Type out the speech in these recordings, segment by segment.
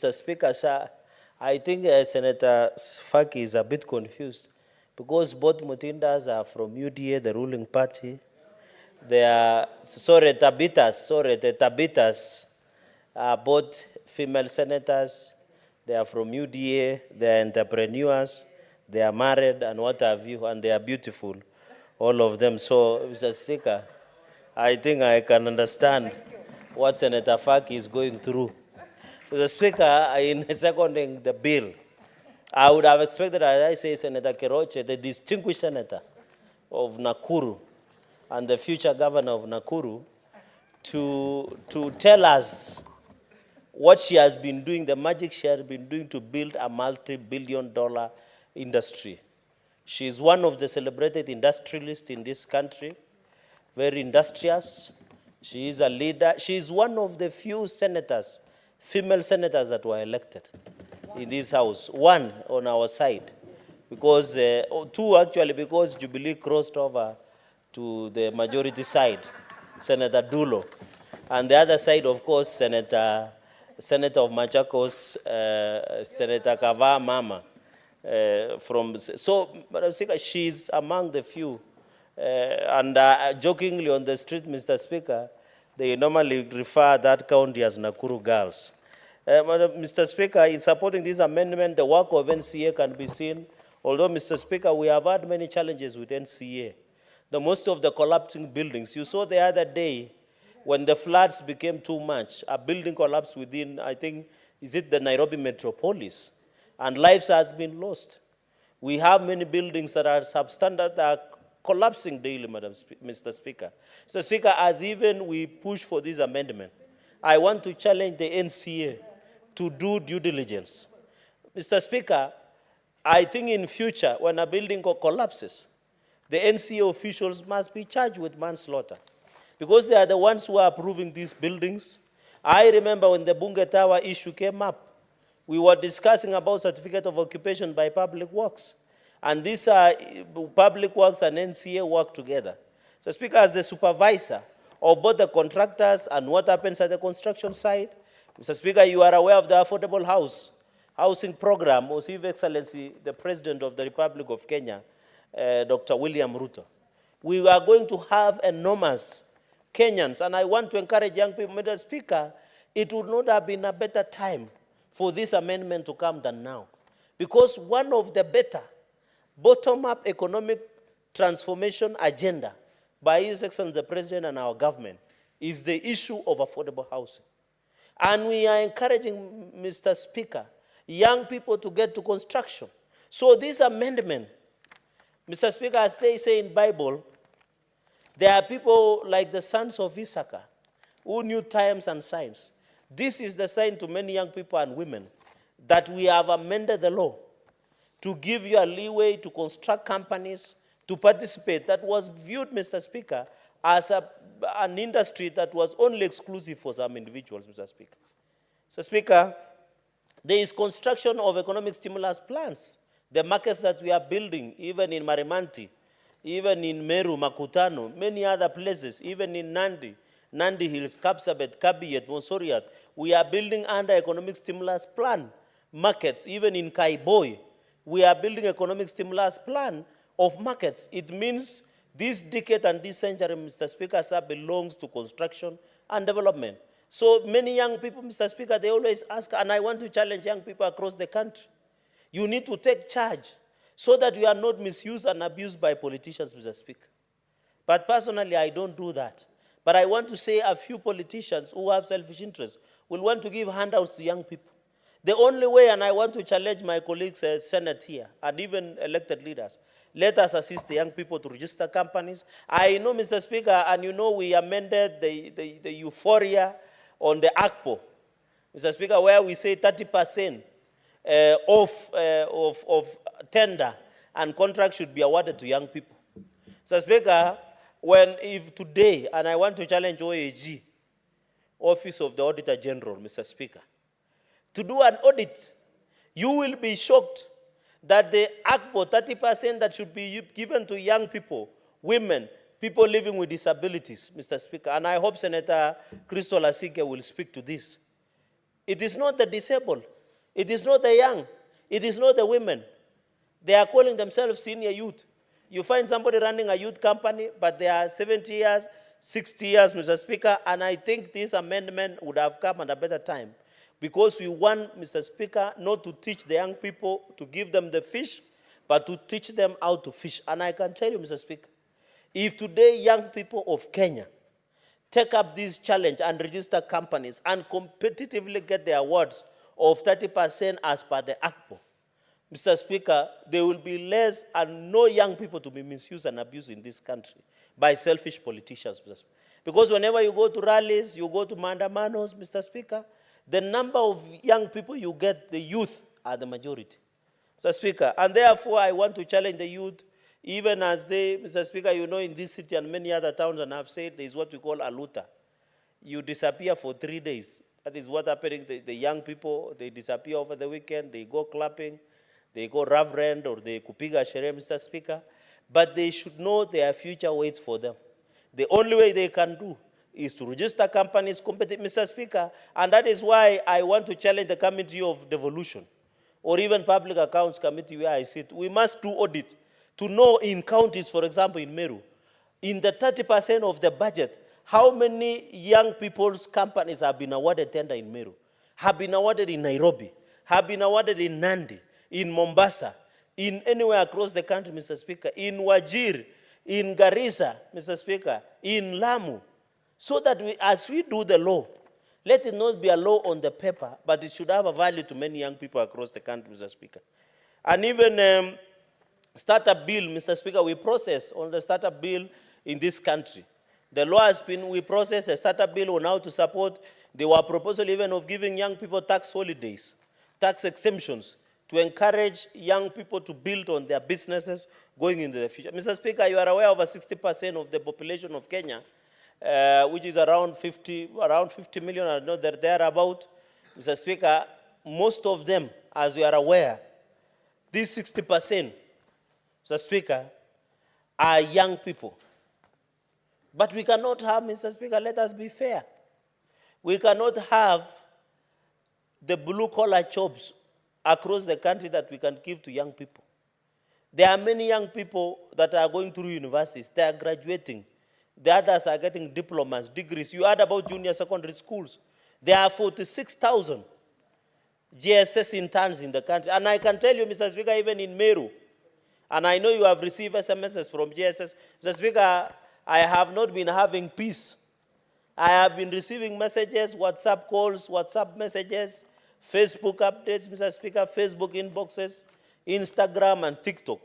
Mr. Speaker, sir, I think Senator Faki is a bit confused because both Mutindas are from UDA, the ruling party. They are, the Tabitas are both female senators. They are from UDA, they are entrepreneurs, they are married and what have you, and they are beautiful, all of them. So, Mr. Speaker, I think I can understand what Senator Faki is going through. Mr. Speaker, in seconding the bill, I would have expected, as I say, Senator Keroche, the distinguished senator of Nakuru and the future governor of Nakuru, to tell us what she has been doing, the magic she has been doing to build a multi-billion-dollar industry. She is one of the celebrated industrialists in this country, very industrious. She is a leader. She is one of the few senators, female senators that were elected in this house. One on our side, because two actually, because Jubilee crossed over to the majority side, Senator Dulo, and the other side, of course, Senator of Machakos, Senator Kava Mama. So, Madam Speaker, she's among the few. And jokingly on the street, Mr. Speaker, they normally refer that county as Nakuru girls. Mr. Speaker, in supporting this amendment, the work of NCA can be seen. Although, Mr. Speaker, we have had many challenges with NCA. The most of the collapsing buildings. You saw the other day when the floods became too much, a building collapsed within, I think, is it the Nairobi metropolis? And lives has been lost. We have many buildings that are substandard, that are collapsing daily, Mr. Speaker. Mr. Speaker, as even we push for this amendment, I want to challenge the NCA to do due diligence. Mr. Speaker, I think in future, when a building collapses, the NCA officials must be charged with manslaughter, because they are the ones who are approving these buildings. I remember when the Bunge Tower issue came up, we were discussing about certificate of occupation by Public Works. And these are Public Works and NCA work together. So, Speaker, as the supervisor of both the contractors and what happens at the construction site, Mr. Speaker, you are aware of the affordable housing program of His Excellency, the President of the Republic of Kenya, Dr. William Ruto. We are going to have enormous Kenyans, and I want to encourage young people, Mr. Speaker, it would not have been a better time for this amendment to come than now. Because one of the better bottom-up economic transformation agenda by His Excellency the President and our government is the issue of affordable housing. And we are encouraging, Mr. Speaker, young people to get to construction. So this amendment, Mr. Speaker, as they say in Bible, there are people like the sons of Issachar who knew times and signs. This is the sign to many young people and women that we have amended the law to give you a leeway to construct companies, to participate. That was viewed, Mr. Speaker, as an industry that was only exclusive for some individuals, Mr. Speaker. Mr. Speaker, there is construction of economic stimulus plans. The markets that we are building, even in Marimanti, even in Meru, Makutano, many other places, even in Nandi Hills, Kapsabet, Kabiyet, Monsoriat, we are building under economic stimulus plan markets. Even in Kaiboi, we are building economic stimulus plan of markets. It means this decade and this century, Mr. Speaker, sir, belongs to construction and development. So many young people, Mr. Speaker, they always ask, and I want to challenge young people across the country, you need to take charge so that you are not misused and abused by politicians, Mr. Speaker. But personally, I don't do that. But I want to say a few politicians who have selfish interests will want to give handouts to young people. The only way, and I want to challenge my colleagues as Senate here, and even elected leaders, let us assist the young people to register companies. I know, Mr. Speaker, and you know we amended the euphoria on the ACPO, Mr. Speaker, where we say 30% of tender and contract should be awarded to young people. Mr. Speaker, if today, and I want to challenge OAG, Office of the Auditor General, Mr. Speaker, to do an audit, you will be shocked that the ACPO, 30% that should be given to young people, women, people living with disabilities, Mr. Speaker, and I hope Senator Crystal Asike will speak to this. It is not the disabled. It is not the young. It is not the women. They are calling themselves senior youth. You find somebody running a youth company, but they are 70 years, 60 years, Mr. Speaker, and I think this amendment would have come at a better time because we want, Mr. Speaker, not to teach the young people to give them the fish, but to teach them how to fish. And I can tell you, Mr. Speaker, if today young people of Kenya take up this challenge and register companies and competitively get the awards of 30% as per the ACPO, Mr. Speaker, there will be less and no young people to be misused and abused in this country by selfish politicians, Mr. Speaker. Because whenever you go to rallies, you go to Maandamanos, Mr. Speaker, the number of young people you get, the youth, are the majority, Mr. Speaker. And therefore, I want to challenge the youth, even as they, Mr. Speaker, you know, in this city and many other towns, and I've said, there is what we call Aluta. You disappear for 3 days. That is what happening. The young people, they disappear over the weekend, they go clapping, they go reverend, or they kupiga sherehe, Mr. Speaker. But they should know their future waits for them. The only way they can do is to register companies competent, Mr. Speaker. And that is why I want to challenge the Committee of Devolution, or even Public Accounts Committee where I sit. We must do audit to know in counties, for example, in Meru, in the 30% of the budget, how many young people's companies have been awarded tender in Meru, have been awarded in Nairobi, have been awarded in Nandi, in Mombasa, in anywhere across the country, Mr. Speaker, in Wajir, in Garissa, Mr. Speaker, in Lamu, so that as we do the law, let it not be a law on the paper, but it should have a value to many young people across the country, Mr. Speaker. And even startup bill, Mr. Speaker, we process on the startup bill in this country. The law has been, we process a startup bill on how to support. There were proposals even of giving young people tax holidays, tax exemptions, to encourage young people to build on their businesses going into the future. Mr. Speaker, you are aware over 60% of the population of Kenya, which is around 50 million, I know that they're about. Mr. Speaker, most of them, as you are aware, these 60%, Mr. Speaker, are young people. But we cannot have, Mr. Speaker, let us be fair. We cannot have the blue-collar jobs across the country that we can give to young people. There are many young people that are going through universities. They are graduating. The others are getting diplomas, degrees. You heard about junior secondary schools. There are 46,000 GSS interns in the country. And I can tell you, Mr. Speaker, even in Meru, and I know you have received SMSs from GSS, Mr. Speaker, I have not been having peace. I have been receiving messages, WhatsApp calls, WhatsApp messages, Facebook updates, Mr. Speaker, Facebook inboxes, Instagram and TikTok,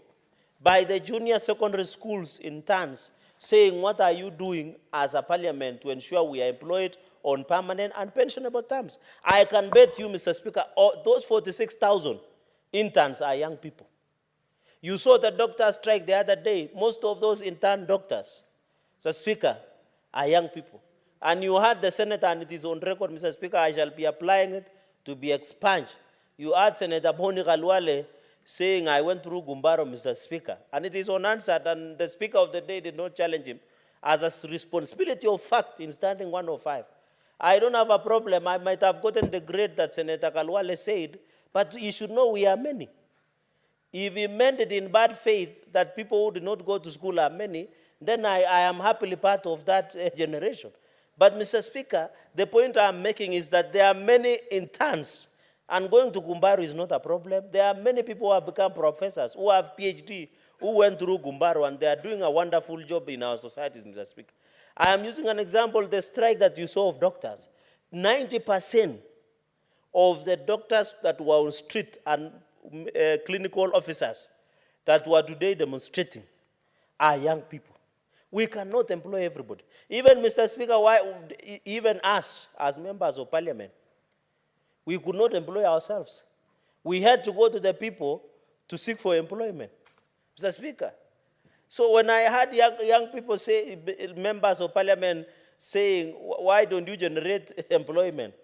by the junior secondary schools interns saying, what are you doing as a parliament to ensure we are employed on permanent and pensionable terms? I can bet you, Mr. Speaker, those 46,000 interns are young people. You saw the doctor strike the other day. Most of those intern doctors, Mr. Speaker, are young people. And you heard the senator, and it is on record, Mr. Speaker, I shall be applying it to be expunged. You heard Senator Boni Galwale saying, I went through Gumbaro, Mr. Speaker. And it is unanswered, and the Speaker of the day did not challenge him as a responsibility of fact in standing 105. I don't have a problem. I might have gotten the grade that Senator Galwale said, but you should know we are many. If he meant it in bad faith that people who did not go to school are many, then I am happily part of that generation. But, Mr. Speaker, the point I'm making is that there are many interns, and going to Gumbaro is not a problem. There are many people who have become professors, who have PhD, who went through Gumbaro, and they are doing a wonderful job in our societies, Mr. Speaker. I am using an example, the strike that you saw of doctors. 90% of the doctors that were on street and clinical officers that were today demonstrating are young people. We cannot employ everybody. Even, Mr. Speaker, even us as members of parliament, we could not employ ourselves. We had to go to the people to seek for employment, Mr. Speaker. So when I heard young people say, members of parliament saying, why don't you generate employment?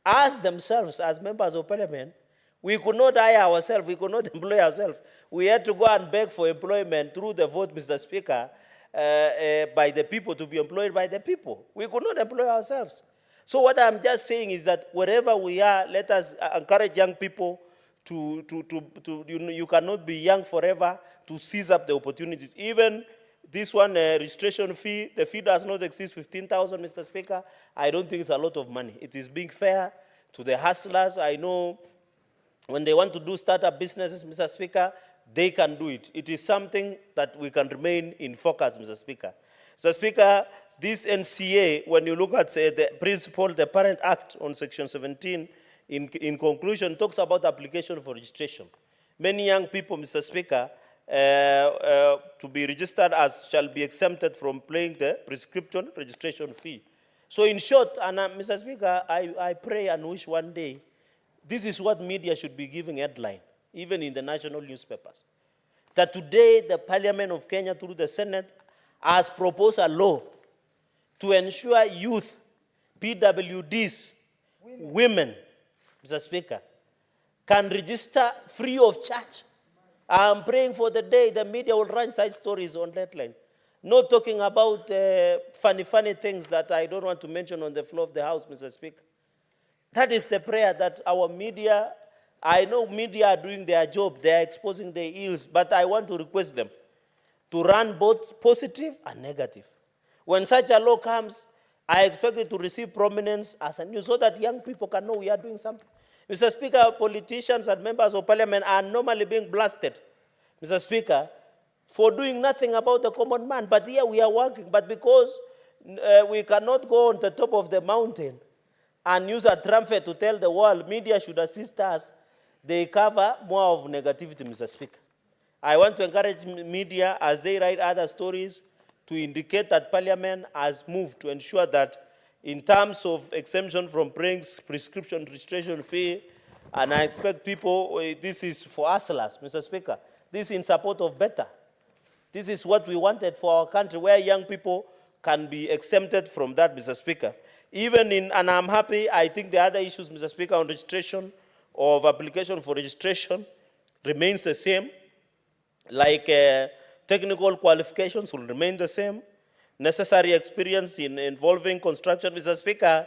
As themselves, as members of parliament, we could not hire ourselves, we could not employ ourselves. We had to go and beg for employment through the vote, Mr. Speaker, by the people, to be employed by the people. We could not employ ourselves. So what I'm just saying is that wherever we are, let us encourage young people you cannot be young forever, to seize up the opportunities. Even this one, registration fee, the fee does not exceed 15,000, Mr. Speaker. I don't think it's a lot of money. It is being fair to the hustlers. I know when they want to do startup businesses, Mr. Speaker, they can do it. It is something that we can remain in focus, Mr. Speaker. Mr. Speaker, this NCA, when you look at the principle, the Parent Act on Section 17, in conclusion, talks about application for registration. Many young people, Mr. Speaker, to be registered as shall be exempted from paying the prescription registration fee. So in short, and Mr. Speaker, I pray and wish one day, this is what media should be giving headline, even in the national newspapers. That today the Parliament of Kenya through the Senate has proposed a law to ensure youth, PWDs, women, Mr. Speaker, can register free of charge. I'm praying for the day the media will run side stories on that line. Not talking about funny things that I don't want to mention on the floor of the House, Mr. Speaker. That is the prayer that our media, I know media are doing their job, they are exposing their ills, but I want to request them to run both positive and negative. When such a law comes, I expect it to receive prominence as a news so that young people can know we are doing something. Mr. Speaker, politicians and members of parliament are normally being blasted, Mr. Speaker, for doing nothing about the common man. But here we are working. But because we cannot go on the top of the mountain and use a trumpet to tell the world media should assist us, they cover more of negativity, Mr. Speaker. I want to encourage media as they write other stories to indicate that Parliament has moved to ensure that in terms of exemption from paying prescription registration fee, and I expect people, this is for hustlers, Mr. Speaker. This is in support of better. This is what we wanted for our country, where young people can be exempted from that, Mr. Speaker. Even in, and I'm happy, I think the other issues, Mr. Speaker, on registration of application for registration remains the same. Like technical qualifications will remain the same. Necessary experience in involving construction. Mr. Speaker,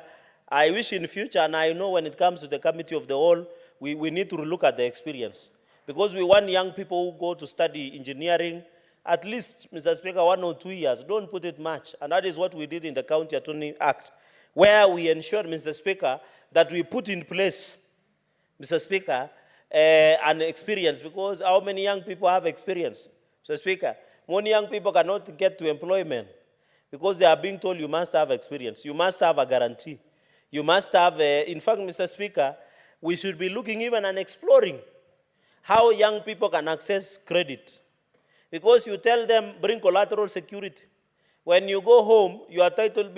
I wish in future, and I know when it comes to the committee of the whole, we need to look at the experience. Because we want young people who go to study engineering, at least, Mr. Speaker, 1 or 2 years. Don't put it much. And that is what we did in the County Attorney Act, where we ensured, Mr. Speaker, that we put in place, Mr. Speaker, an experience. Because how many young people have experience? Mr. Speaker, many young people cannot get to employment because they are being told you must have experience. You must have a guarantee. You must have, in fact, Mr. Speaker, we should be looking even and exploring how young people can access credit. Because you tell them, bring collateral security. When you go home, your title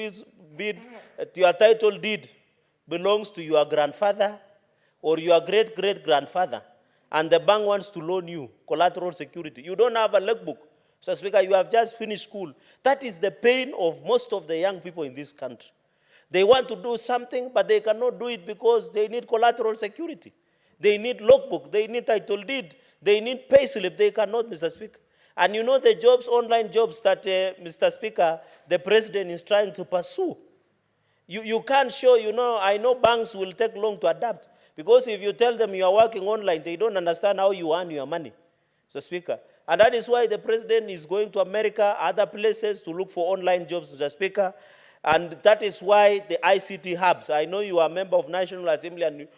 deed belongs to your grandfather or your great-great-grandfather, and the bank wants to loan you collateral security. You don't have a logbook. So, Speaker, you have just finished school. That is the pain of most of the young people in this country. They want to do something, but they cannot do it because they need collateral security. They need logbook. They need title deed. They need payslip. They cannot, Mr. Speaker. And you know the jobs, online jobs that, Mr. Speaker, the president is trying to pursue. You can't show, I know banks will take long to adapt. Because if you tell them you are working online, they don't understand how you earn your money, Mr. Speaker. And that is why the president is going to America, other places, to look for online jobs, Mr. Speaker. And that is why the ICT hubs, I know you are a member of National Assembly and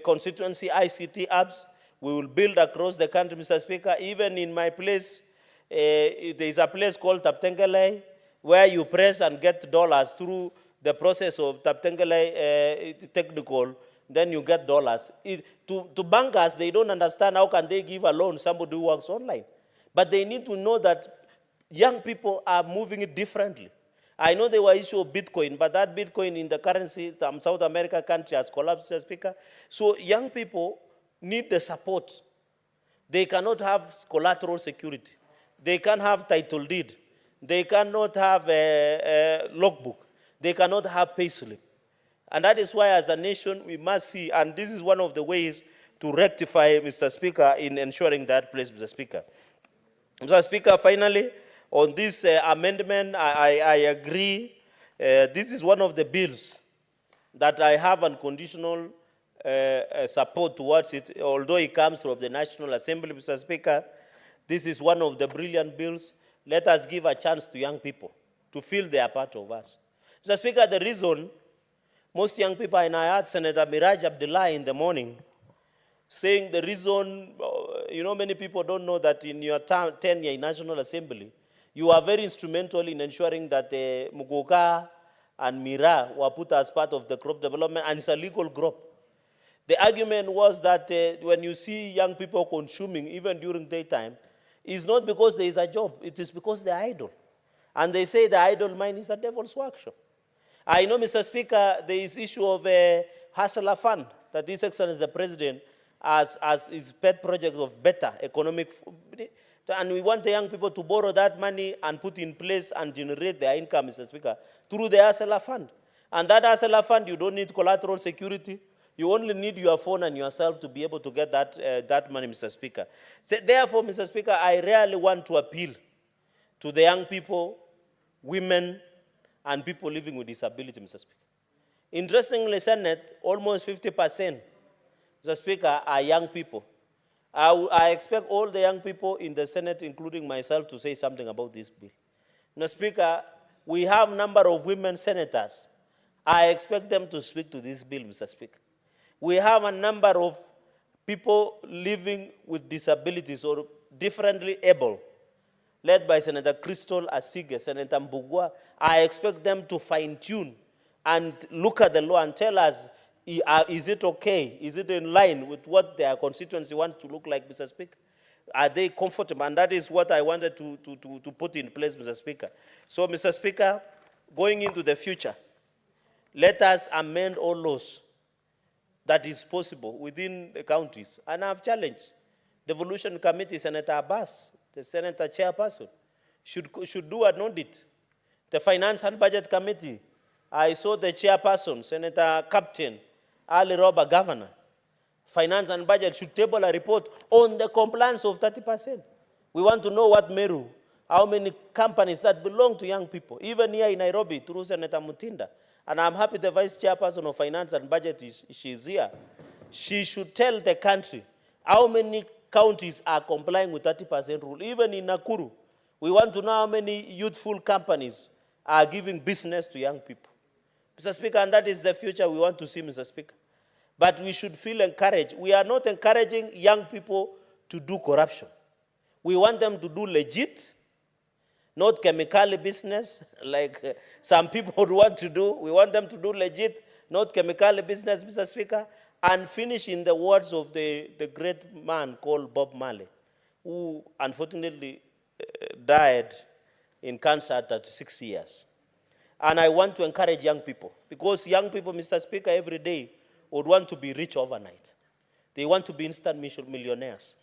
constituency ICT hubs, we will build across the country, Mr. Speaker. Even in my place, there is a place called Taptengele, where you press and get dollars through the process of Taptengele technical, then you get dollars. To bankers, they don't understand how can they give a loan somebody who works online. But they need to know that young people are moving it differently. I know there were issue of Bitcoin, but that Bitcoin in the currency, South America country has collapsed, Mr. Speaker. So young people need the support. They cannot have collateral security. They can't have title deed. They cannot have a logbook. They cannot have payslip. And that is why as a nation we must see, and this is one of the ways to rectify, Mr. Speaker, in ensuring that place, Mr. Speaker. Mr. Speaker, finally, on this amendment, I agree. This is one of the bills that I have unconditional support towards it, although it comes from the National Assembly, Mr. Speaker. This is one of the brilliant bills. Let us give a chance to young people to feel they are part of us. Mr. Speaker, the reason most young people, and I heard Senator Miraj Abdullah in the morning saying the reason, many people don't know that in your tenure in National Assembly, you are very instrumental in ensuring that Muguka and Mira were put as part of the crop development, and it's a legal crop. The argument was that when you see young people consuming, even during daytime, it's not because there is a job, it is because they are idle. And they say the idle mind is a devil's workshop. I know, Mr. Speaker, there is issue of a hustler fund that His Excellency the President as his pet project of better economic, and we want the young people to borrow that money and put in place and generate their income, Mr. Speaker, through the hustler fund. And that hustler fund, you don't need collateral security. You only need your phone and yourself to be able to get that money, Mr. Speaker. So therefore, Mr. Speaker, I really want to appeal to the young people, women, and people living with disability, Mr. Speaker. Interestingly, Senate, almost 50%, Mr. Speaker, are young people. I expect all the young people in the Senate, including myself, to say something about this bill. Mr. Speaker, we have a number of women senators. I expect them to speak to this bill, Mr. Speaker. We have a number of people living with disabilities or differently able, led by Senator Crystal Asige, Senator Mbugua. I expect them to fine-tune and look at the law and tell us, is it okay? Is it in line with what their constituency wants to look like, Mr. Speaker? Are they comfortable? And that is what I wanted to put in place, Mr. Speaker. So, Mr. Speaker, going into the future, let us amend all laws that is possible within the counties. And I've challenged the Devolution Committee, Senator Abbas, the Senator Chairperson, should do an audit. The Finance and Budget Committee, I saw the Chairperson, Senator Captain Ali Roba, Governor. Finance and Budget should table a report on the compliance of 30%. We want to know what Meru, how many companies that belong to young people, even here in Nairobi through Senator Mutinda. And I'm happy the Vice Chairperson of Finance and Budget she's here. She should tell the country how many counties are complying with 30% rule. Even in Nakuru, we want to know how many youthful companies are giving business to young people. Mr. Speaker, and that is the future we want to see, Mr. Speaker. But we should feel encouraged. We are not encouraging young people to do corruption. We want them to do legit, not chemical business like some people would want to do. We want them to do legit, not chemical business, Mr. Speaker, and finish in the words of the great man called Bob Marley, who unfortunately died in cancer at 36 years. And I want to encourage young people, because young people, Mr. Speaker, every day would want to be rich overnight. They want to be instant millionaires.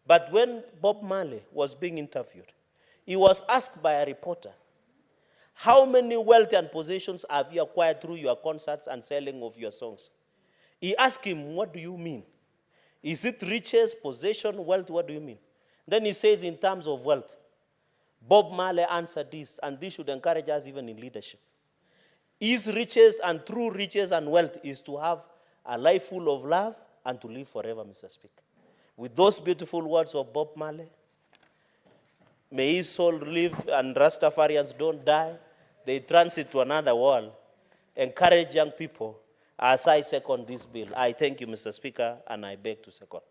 But when Bob Marley was being interviewed, he was asked by a reporter, how many wealth and possessions have you acquired through your concerts and selling of your songs? He asked him, what do you mean? Is it riches, possession, wealth? What do you mean? Then he says, in terms of wealth, Bob Marley answered this, and this should encourage us even in leadership. His riches and true riches and wealth is to have a life full of love and to live forever, Mr. Speaker. With those beautiful words of Bob Marley, may his soul live and Rastafarians don't die. They transit to another world. Encourage young people as I second this bill. I thank you, Mr. Speaker, and I beg to second.